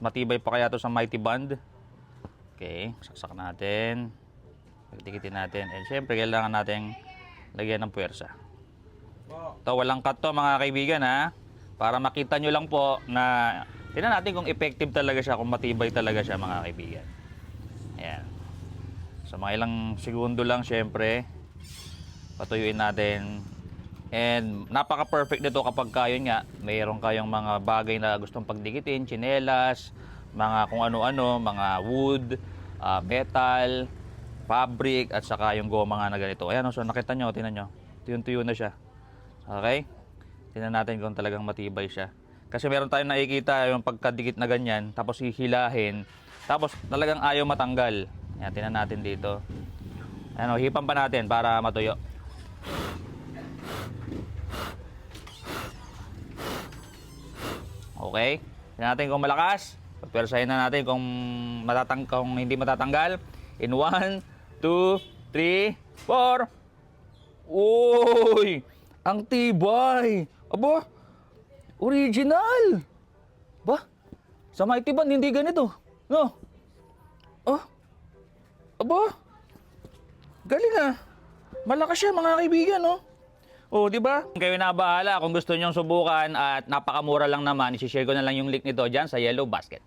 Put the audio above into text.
Matibay pa kaya to sa Mighty Band. Okay, saksak natin. Pagtikitin natin. And syempre, kailangan natin lagyan ng puwersa. Ito, walang cut to mga kaibigan ha. Para makita nyo lang po na tingnan natin kung effective talaga siya, kung matibay talaga siya mga kaibigan. Ayan. So mga ilang segundo lang syempre, patuyuin natin. And napaka-perfect nito kapag kayo nga, mayroon kayong mga bagay na gustong pagdikitin, tsinelas, mga kung ano-ano, mga wood, metal, fabric, at saka yung goma nga na ganito. Ayan, so nakita nyo, tingnan nyo. Tuyo-tuyo na siya. Okay? Tingnan natin kung talagang matibay siya. Kasi meron tayong nakikita yung pagkadikit na ganyan, tapos hihilahin, tapos talagang ayaw matanggal. Ayan, tingnan natin dito. Ayan, hipan pa natin para matuyo. Okay? Tingnan natin kung malakas. Pagpersahin na natin kung hindi matatanggal. In 1, 2, 3, 4. Uy! Ang tibay! Aba! Original! Ba? Sa Mighty Band, hindi ganito. No? Oh? Aba? Galing ah. Malakas siya mga kaibigan, no? Oh, di ba? Kayo na bahala kung gusto nyong subukan at napakamura lang naman, i-share ko na lang yung link nito diyan sa Yellow Basket.